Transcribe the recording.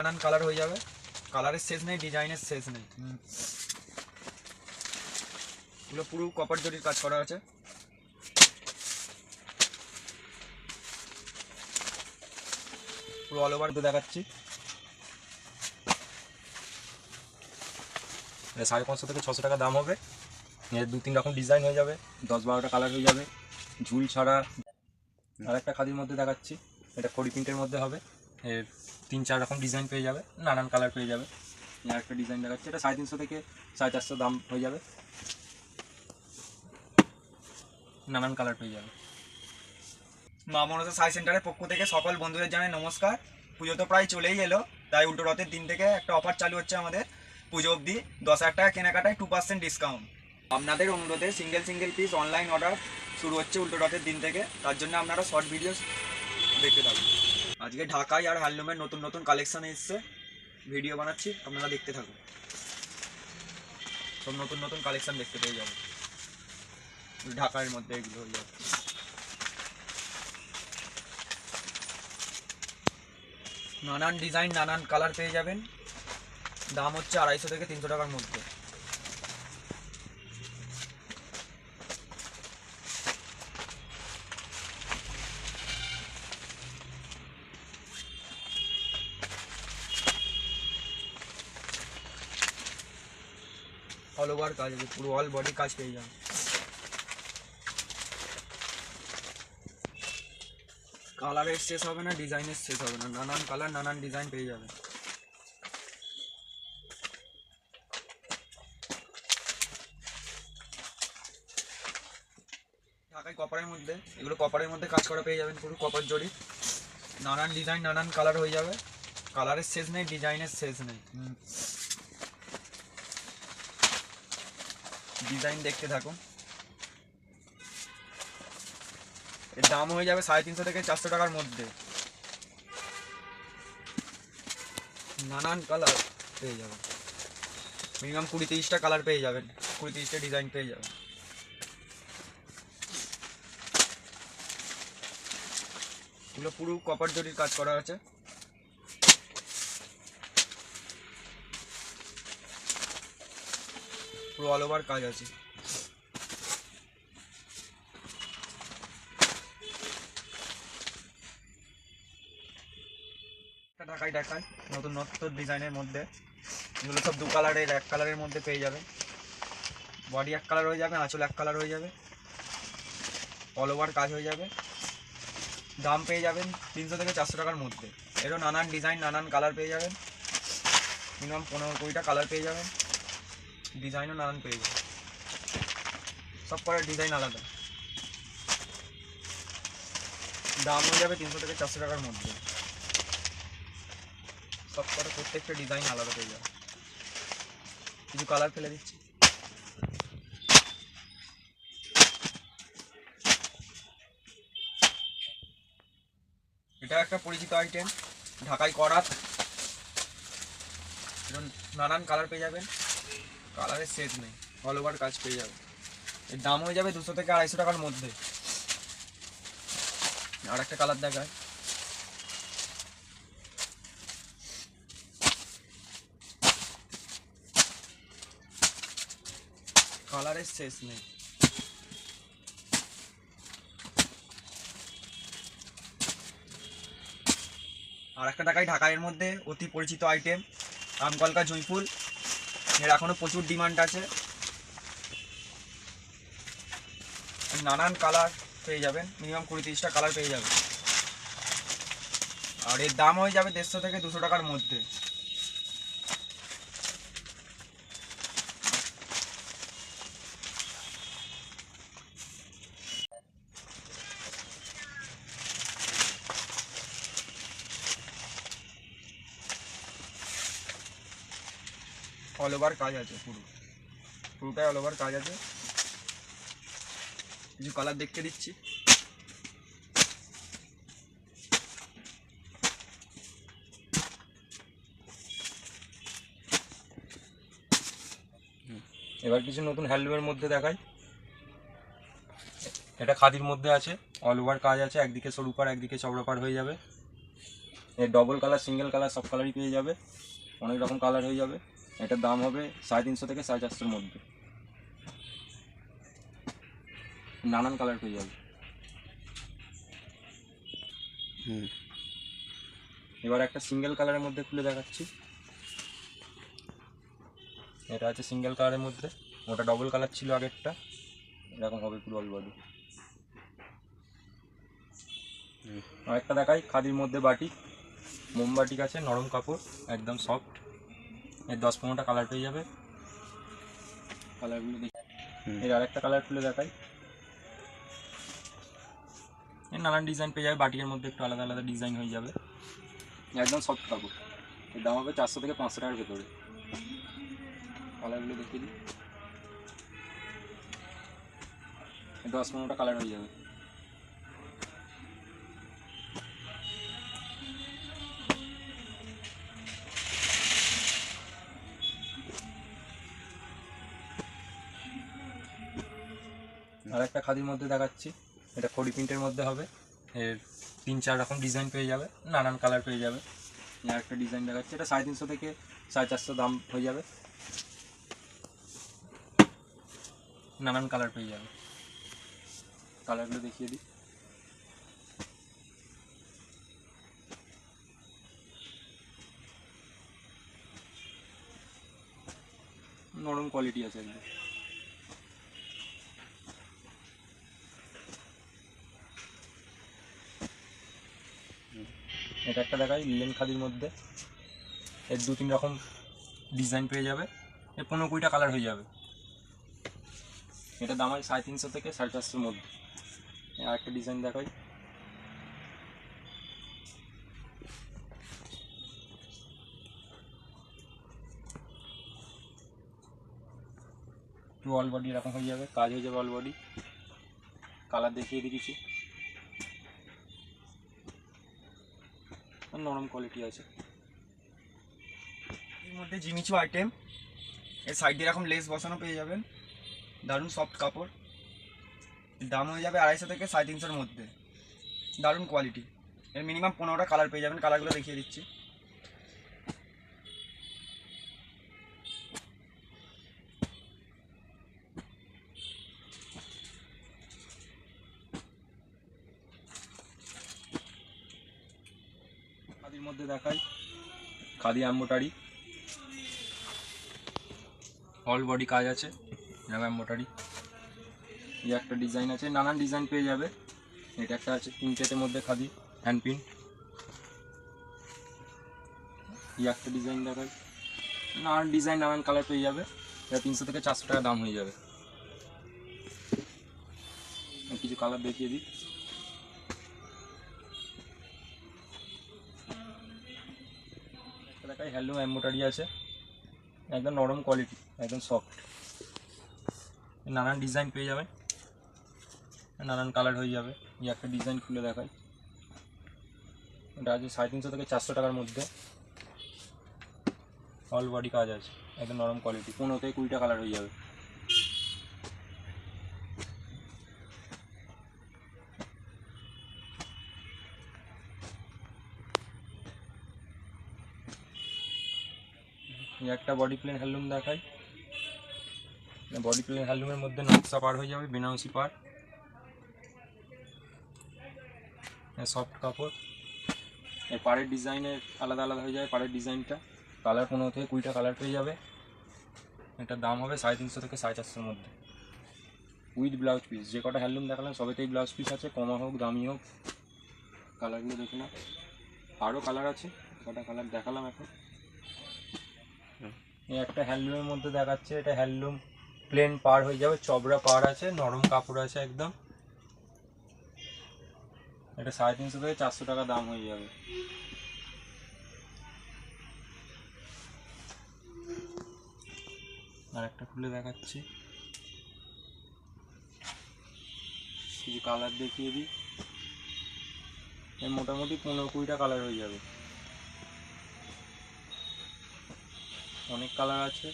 নানান কালার হয়ে যাবে, কালারের শেষ নেই, ডিজাইনের শেষ নেই। এগুলো পুরো কপার জরির কাজ করা আছে। পুরো অল ওভার দেখাচ্ছি। 550 থেকে 600 টাকা দাম হবে। এর 2-3 রকম ডিজাইন হয়ে যাবে, 10-12টা কালার হয়ে যাবে ঝুল ছাড়া। আর একটা খাদির মধ্যে দেখাচ্ছি, এটা খড়ি প্রিন্টের মধ্যে হবে। এর 3-4 রকম ডিজাইন পেয়ে যাবে, নানান কালার পেয়ে যাবে। আর একটা ডিজাইন দেখাচ্ছি, এটা 350 থেকে 450 দাম হয়ে যাবে, নানান কালার পেয়ে যাবে। মা মনসা সাই সেন্টারের পক্ষ থেকে সকল বন্ধুদের জানাই নমস্কার। পুজো তো প্রায় চলেই এলো, তাই উল্টো রথের দিন থেকে একটা অফার চালু হচ্ছে আমাদের। পুজো অবধি 10,000 টাকা কেনাকাটায় 2% ডিসকাউন্ট। আপনাদের অনুরোধে সিঙ্গেল পিস অনলাইন অর্ডার শুরু হচ্ছে উল্টো রথের দিন থেকে, তার জন্য আপনারা শর্ট ভিডিও দেখতে থাকুন। আজকে ঢাকায় আর হ্যান্ডলুমের নতুন নতুন কালেকশন এসছে, ভিডিও বানাচ্ছি, আপনারা দেখতে থাকুন। সব নতুন নতুন কালেকশন দেখতে পেয়ে যাবেন, ঢাকার মধ্যে এগুলো হয়ে যাবে। নানান ডিজাইন নানান কালার পেয়ে যাবেন, দাম হচ্ছে 250 থেকে 300 টাকার মধ্যে। অল ওভার কাজ আছে, পুরো অল বডি কাজ পেয়ে যাবেন। কালারের শেষ হবে না, ডিজাইনের শেষ হবে না, নানান কালার নানান ডিজাইন পেয়ে যাবেন। ঢাকায় কপারের মধ্যে, এগুলো কপারের মধ্যে কাজ করা পেয়ে যাবেন, পুরো কপার জড়ি, নানান ডিজাইন নানান কালার হয়ে যাবে, কালারের শেষ নেই, ডিজাইনের শেষ নেই। ডিজাইন দেখতে থাকুন। এর দাম হয়ে যাবে 350 থেকে 400 টাকার মধ্যে, নানান কালার পেয়ে যাবেন। মিনিমাম 20-30টা কালার পেয়ে যাবেন, 20-30টা ডিজাইন পেয়ে যাবেন। এগুলো পুরো কপার জরির কাজ করা আছে। পুরো অল ওভার কাজ আছে। ঢাকায় নতুন নতুন ডিজাইনের মধ্যে, এগুলো সব 2 কালারের, 1 কালারের মধ্যে পেয়ে যাবেন। বডি 1 কালার হয়ে যাবে, আঁচল 1 কালার হয়ে যাবে, অল ওভার কাজ হয়ে যাবে। দাম পেয়ে যাবেন 300 থেকে 400 টাকার মধ্যে। এরও নানান ডিজাইন নানান কালার পেয়ে যাবেন, মিনিমাম 15-20টা কালার পেয়ে যাবেন, ডিজাইনও নানান পেয়ে যাবেন, সব করার ডিজাইন আলাদা। দাম হয়ে যাবে 300 থেকে 400 টাকার মধ্যে, সব কটা প্রত্যেকটা ডিজাইন আলাদা পেয়ে যাবে। কিছু কালার ফেলে দিচ্ছি। এটা একটা পরিচিত আইটেম, ঢাকাই করাত, নানান কালার পেয়ে যাবেন, কালারের সেট নেই, অল ওভার কাজ পেয়ে যাবে। এর দাম হয়ে যাবে 200 থেকে 250 টাকার মধ্যে। আর একটা কালার দেখায়, কালারের শেষ নেই। আর একটা ঢাকাইয়ের মধ্যে অতি পরিচিত আইটেম, আমকলকা জুঁইফুল, এর এখনো প্রচুর ডিমান্ড আছে। নানান কালার পেয়ে যাবেন, মিনিমাম 20-30টা কালার পেয়ে যাবেন। আর এর দাম হয়ে যাবে 150 থেকে 200 টাকার মধ্যে। অল ওভার কাজ আছে, পুরোটাই অল ওভার কাজ আছে। কিছু কালার দেখতে দিচ্ছি। এবার কিছু নতুন হ্যান্ডলুমের মধ্যে দেখাই। এটা খাদির মধ্যে আছে, অল ওভার কাজ আছে, একদিকে সরু পাড় একদিকে চওড়া পাড় হয়ে যাবে। এর ডবল কালার, সিঙ্গেল কালার সব কালারই পেয়ে যাবে, অনেক রকম কালার হয়ে যাবে। এটার দাম হবে 350 থেকে 450-এর মধ্যে, নানান কালার পেয়ে যাবে। এবার একটা সিঙ্গেল কালারের মধ্যে খুলে দেখাচ্ছি। এটা আছে সিঙ্গেল কালারের মধ্যে, ওটা ডবল কালার ছিল আগেরটা, এরকম হবে পুরো অল বডি। আরেকটা দেখাই, খাদির মধ্যে বাটিক, মোমবাটিক আছে, নরম কাপড় একদম সফট। এর 10-15টা কালার পেয়ে যাবে, কালারগুলো দেখি। এর আরেকটা কালার খুলে দেখাই, এর নানান ডিজাইন পেয়ে যাবে, বাটিকের মধ্যে একটু আলাদা আলাদা ডিজাইন হয়ে যাবে, একদম সফট কাপড়। এর দাম হবে 400 থেকে 500 টাকার ভেতরে। কালারগুলো দেখিয়ে দিই, 10-15টা কালার হয়ে যাবে। আর একটা খাদির মধ্যে দেখাচ্ছি, এটা খড়ি প্রিন্টের মধ্যে হবে, এর 3-4 রকম ডিজাইন পেয়ে যাবে, নানান কালার পেয়ে যাবে। আর একটা ডিজাইন দেখাচ্ছি, এটা 350 থেকে 450 দাম হয়ে যাবে, নানান কালার পেয়ে যাবে। কালারগুলো দেখিয়ে দিই, নরম কোয়ালিটি আছে একদম। এটা একটা দেখাই, লিলেন খাদির মধ্যে, এর 2-3 রকম ডিজাইন পেয়ে যাবে, এর 15-20টা কালার হয়ে যাবে। এটা দাম হয় 350 থেকে 450-এর মধ্যে। আর একটা ডিজাইন দেখাই, পুরো অল বডি এরকম হয়ে যাবে, কাজ হয়ে যাবে অল বডি। কালার দেখিয়ে দিই কিছু, নরম কোয়ালিটি আছে। এর মধ্যে জিমিচু আইটেম, এর সাইডে এরকম লেস বসানো পেয়ে যাবেন, দারুণ সফট কাপড়। দাম হয়ে যাবে 250 থেকে 350-এর মধ্যে, দারুণ কোয়ালিটি। এর মিনিমাম 15টা কালার পেয়ে যাবেন, কালারগুলো দেখিয়ে দিচ্ছি। খাদির মধ্যে দেখাই, খাদি এমব্রয়ডারি, অল বডি কাজ আছে, এরকম এমব্রয়ডারি। এই একটা ডিজাইন আছে, নানান ডিজাইন পেয়ে যাবে। এটা একটা আছে প্রিন্টের মধ্যে খাদি হ্যান্ড প্রিন্ট। এই একটা ডিজাইন দেখাই, নানান ডিজাইন নানান কালার পেয়ে যাবে, এটা 300 থেকে 400 টাকা দাম হয়ে যাবে। কিছু কালার দেখিয়ে দিই, একটা দেখাই হ্যান্ডলুম এমব্রয়ডারি আছে, একদম নরম কোয়ালিটি, একদম সফট। নানান ডিজাইন পেয়ে যাবে, নানান কালার হয়ে যাবে। এই একটা ডিজাইন খুলে দেখাই, এটা আছে 350 থেকে 400 টাকার মধ্যে, অল বডি কাজ আছে, একদম নরম কোয়ালিটি, 15 থেকে 20টা কালার হয়ে যাবে। এই একটা বডি প্লেন হ্যান্ডলুম দেখাই, বডি প্লেন হ্যান্ডলুমের মধ্যে নকশা পার হয়ে যাবে, বেনারসি পার, সফট কাপড়। এই পাড়ের ডিজাইনের আলাদা আলাদা হয়ে যাবে, পাড়ের ডিজাইনটা কালার 15 থেকে 20টা কালার পেয়ে যাবে। এটার দাম হবে 350 থেকে 450-এর মধ্যে, উইথ ব্লাউজ পিস। যে কটা হ্যান্ডলুম দেখালাম সবেতেই ব্লাউজ পিস আছে, কমা হোক দামি হোক। কালারগুলো দেখে না, আরও কালার আছে, কটা কালার দেখালাম এখন। এই একটা হ্যান্ডলুমের মধ্যে দেখাচ্ছে, এটা হ্যান্ডলুম প্লেন পার হয়ে যাবে, চবড়া পার আছে, নরম কাপড় আছে একদম। এটা 350 থেকে 400 টাকা দাম হয়ে যাবে। আর একটা খুলে দেখাচ্ছি, কিছু কালার দেখিয়ে দিই, এর মোটামুটি 15-20টা কালার হয়ে যাবে, অনেক কালার আছে।